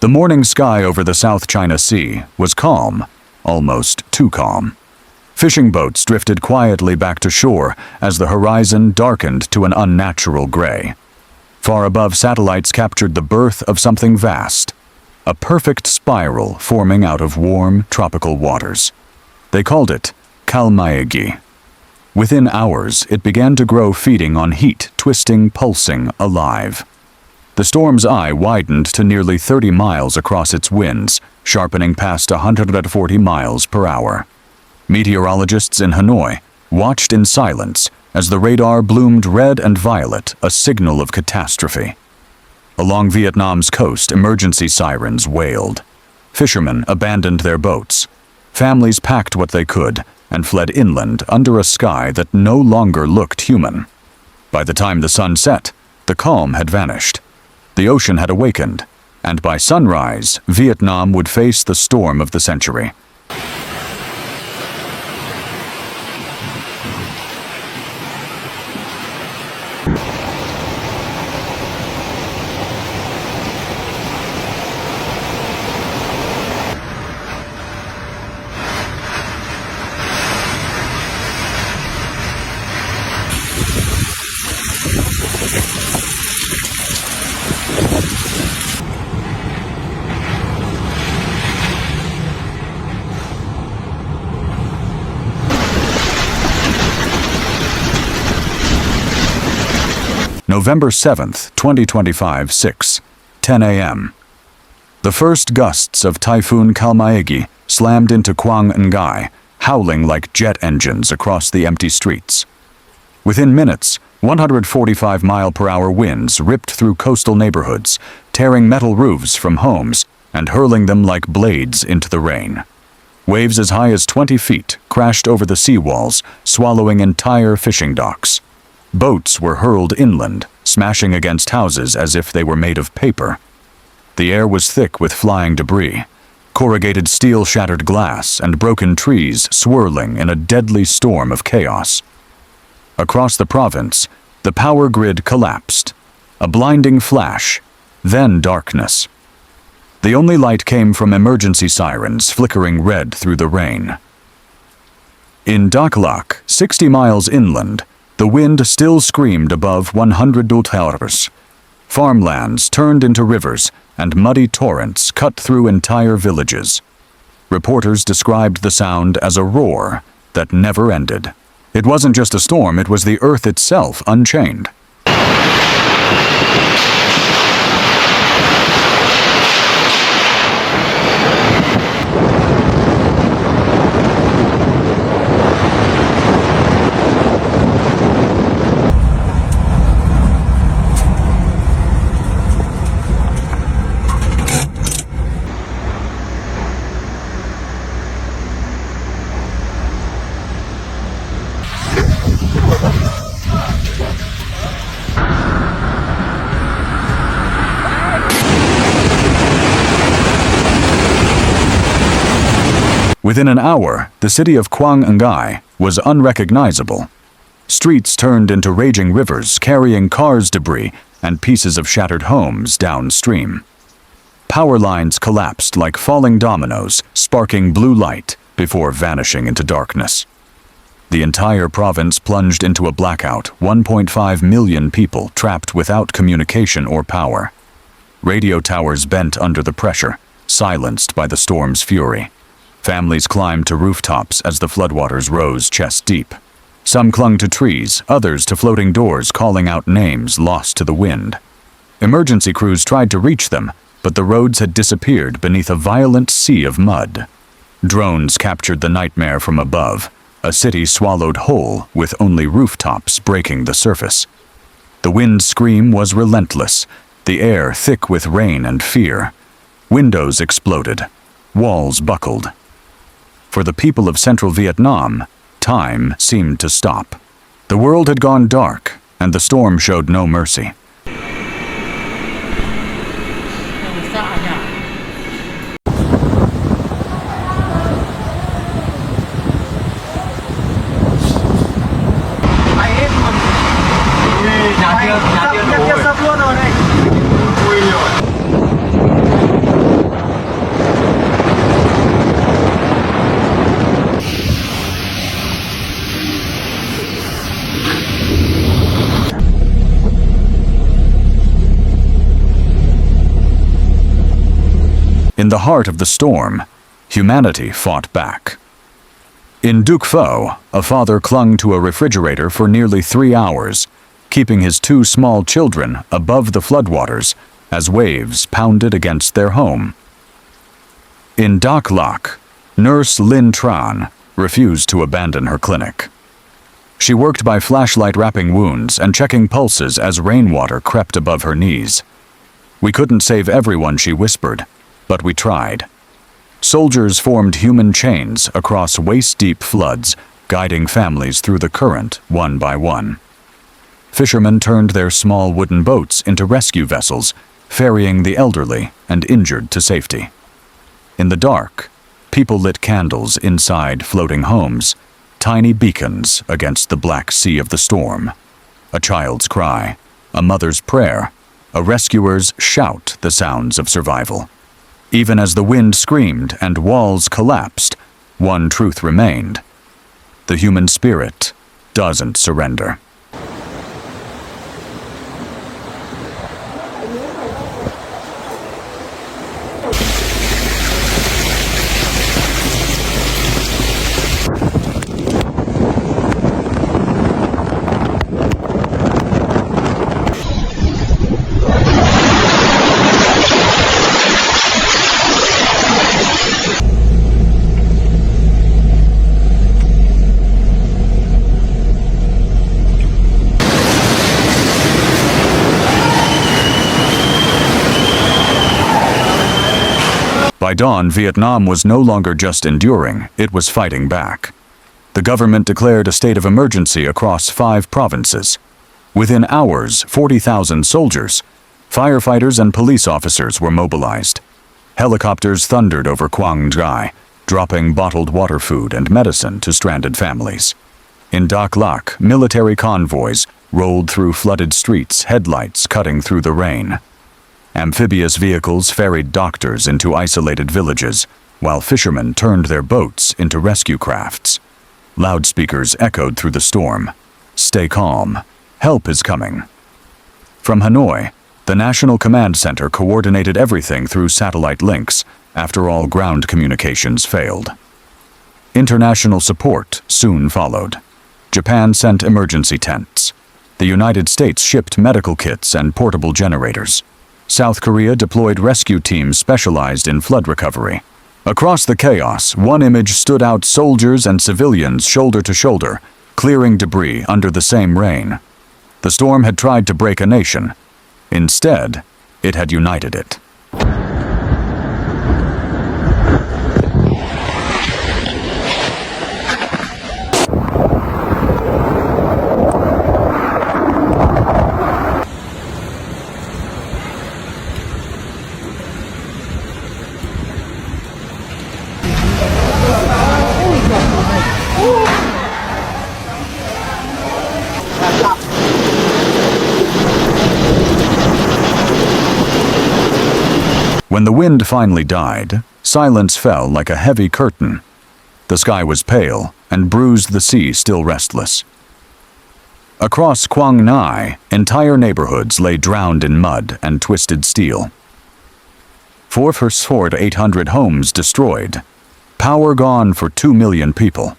The morning sky over the South China Sea was calm, almost too calm. Fishing boats drifted quietly back to shore as the horizon darkened to an unnatural gray. Far above, satellites captured the birth of something vast, a perfect spiral forming out of warm, tropical waters. They called it Kalmaegi. Within hours, it began to grow, feeding on heat, twisting, pulsing, alive. The storm's eye widened to nearly 30 miles across its winds, sharpening past 140 miles per hour. Meteorologists in Hanoi watched in silence as the radar bloomed red and violet, a signal of catastrophe. Along Vietnam's coast, emergency sirens wailed. Fishermen abandoned their boats. Families packed what they could and fled inland under a sky that no longer looked human. By the time the sun set, the calm had vanished. The ocean had awakened, and by sunrise, Vietnam would face the storm of the century. November 7th, 2025, 6:10 a.m. The first gusts of Typhoon Kalmaegi slammed into Quang Ngai, howling like jet engines across the empty streets. Within minutes, 145-mile-per-hour winds ripped through coastal neighborhoods, tearing metal roofs from homes and hurling them like blades into the rain. Waves as high as 20 feet crashed over the seawalls, swallowing entire fishing docks. Boats were hurled inland, smashing against houses as if they were made of paper. The air was thick with flying debris. Corrugated steel shattered glass and broken trees swirling in a deadly storm of chaos. Across the province, the power grid collapsed. A blinding flash, then darkness. The only light came from emergency sirens flickering red through the rain. In Dak Lak, 60 miles inland, the wind still screamed above 100 km/h. Farmlands turned into rivers, and muddy torrents cut through entire villages. Reporters described the sound as a roar that never ended. It wasn't just a storm, it was the earth itself unchained. Within an hour, the city of Quang Ngai was unrecognizable. Streets turned into raging rivers carrying cars' debris and pieces of shattered homes downstream. Power lines collapsed like falling dominoes, sparking blue light before vanishing into darkness. The entire province plunged into a blackout, 1.5 million people trapped without communication or power. Radio towers bent under the pressure, silenced by the storm's fury. Families climbed to rooftops as the floodwaters rose chest deep. Some clung to trees, others to floating doors calling out names lost to the wind. Emergency crews tried to reach them, but the roads had disappeared beneath a violent sea of mud. Drones captured the nightmare from above, a city swallowed whole with only rooftops breaking the surface. The wind's scream was relentless, the air thick with rain and fear. Windows exploded, walls buckled. For the people of central Vietnam, time seemed to stop. The world had gone dark, and the storm showed no mercy. Nhà kia sập luôn rồi này. Ui rồi. the heart of the storm, humanity fought back. In Duc Pho, a father clung to a refrigerator for nearly 3 hours, keeping his 2 small children above the floodwaters as waves pounded against their home. In Dak Lak, nurse Lin Tran refused to abandon her clinic. She worked by flashlight wrapping wounds and checking pulses as rainwater crept above her knees. "We couldn't save everyone," she whispered, "but we tried." Soldiers formed human chains across waist-deep floods, guiding families through the current one by one. Fishermen turned their small wooden boats into rescue vessels, ferrying the elderly and injured to safety. In the dark, people lit candles inside floating homes, tiny beacons against the black sea of the storm. A child's cry, a mother's prayer, a rescuer's shout, the sounds of survival. Even as the wind screamed and walls collapsed, one truth remained: the human spirit doesn't surrender. By dawn, Vietnam was no longer just enduring, it was fighting back. The government declared a state of emergency across 5 provinces. Within hours, 40,000 soldiers, firefighters and police officers were mobilized. Helicopters thundered over Quang Ngai, dropping bottled water, food, and medicine to stranded families. In Dak Lak, military convoys rolled through flooded streets, headlights cutting through the rain. Amphibious vehicles ferried doctors into isolated villages, while fishermen turned their boats into rescue crafts. Loudspeakers echoed through the storm. "Stay calm. Help is coming." From Hanoi, the National Command Center coordinated everything through satellite links after all ground communications failed. International support soon followed. Japan sent emergency tents. The United States shipped medical kits and portable generators. South Korea deployed rescue teams specialized in flood recovery. Across the chaos, one image stood out: soldiers and civilians shoulder to shoulder, clearing debris under the same rain. The storm had tried to break a nation. Instead, it had united it. When the wind finally died, silence fell like a heavy curtain. The sky was pale and bruised, the sea still restless. Across Quang Ngai, entire neighborhoods lay drowned in mud and twisted steel. 4,800 homes destroyed. Power gone for 2 million people.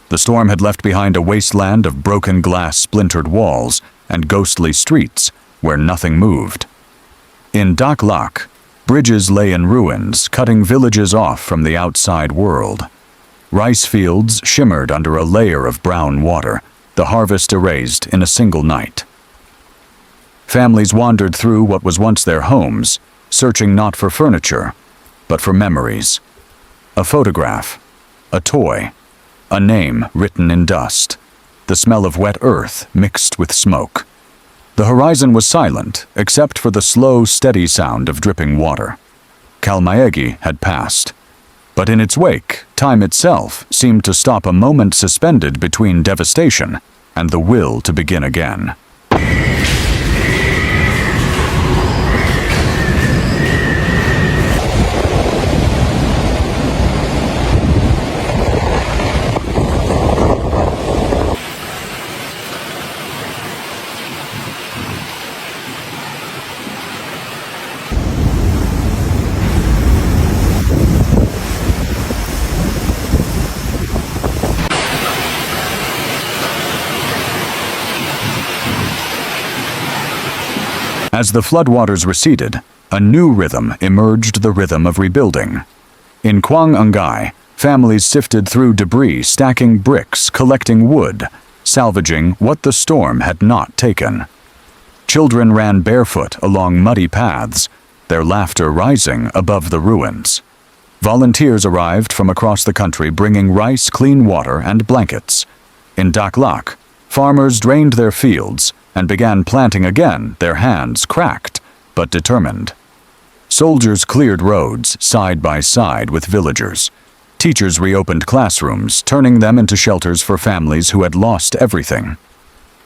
The storm had left behind a wasteland of broken glass, splintered walls, and ghostly streets where nothing moved. In Dak Lak, bridges lay in ruins, cutting villages off from the outside world. Rice fields shimmered under a layer of brown water, the harvest erased in a single night. Families wandered through what was once their homes, searching not for furniture, but for memories. A photograph, a toy, a name written in dust, the smell of wet earth mixed with smoke. The horizon was silent, except for the slow, steady sound of dripping water. Kalmaegi had passed. But in its wake, time itself seemed to stop, a moment suspended between devastation and the will to begin again. As the floodwaters receded, a new rhythm emerged, the rhythm of rebuilding. In Quang Ngai, families sifted through debris, stacking bricks, collecting wood, salvaging what the storm had not taken. Children ran barefoot along muddy paths, their laughter rising above the ruins. Volunteers arrived from across the country bringing rice, clean water, and blankets. In Dak Lak, farmers drained their fields and began planting again, their hands cracked but determined. Soldiers cleared roads side by side with villagers. Teachers reopened classrooms, turning them into shelters for families who had lost everything.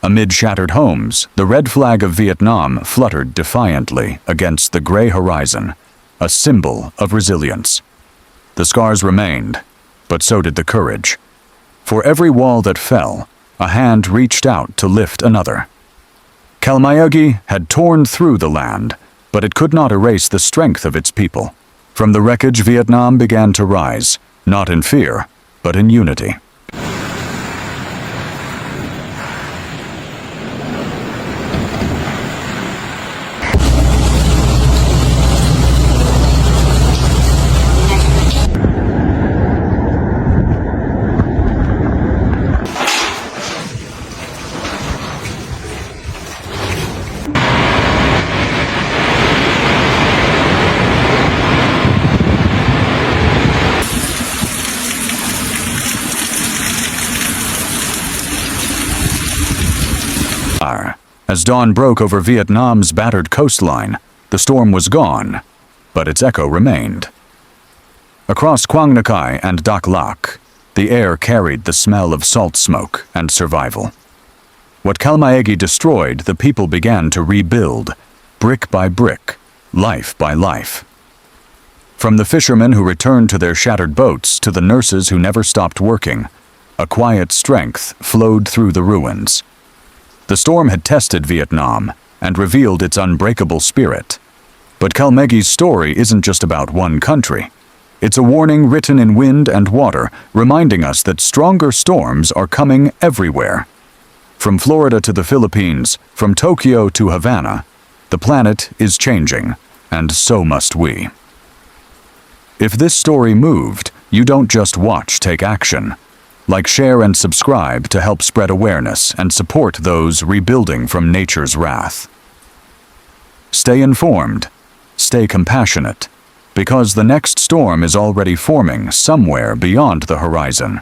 Amid shattered homes, the red flag of Vietnam fluttered defiantly against the gray horizon, a symbol of resilience. The scars remained, but so did the courage. For every wall that fell, a hand reached out to lift another. Kalmaegi had torn through the land, but it could not erase the strength of its people. From the wreckage, Vietnam began to rise, not in fear, but in unity. As dawn broke over Vietnam's battered coastline, the storm was gone, but its echo remained. Across Quang Ngai and Dak Lak, the air carried the smell of salt smoke and survival. What Kalmaegi destroyed, the people began to rebuild, brick by brick, life by life. From the fishermen who returned to their shattered boats to the nurses who never stopped working, a quiet strength flowed through the ruins. The storm had tested Vietnam and revealed its unbreakable spirit. But Kalmaegi's story isn't just about one country. It's a warning written in wind and water, reminding us that stronger storms are coming everywhere. From Florida to the Philippines, from Tokyo to Havana, the planet is changing, and so must we. If this story moved, you don't just watch, take action. Like, share, and subscribe to help spread awareness and support those rebuilding from nature's wrath. Stay informed, stay compassionate, because the next storm is already forming somewhere beyond the horizon.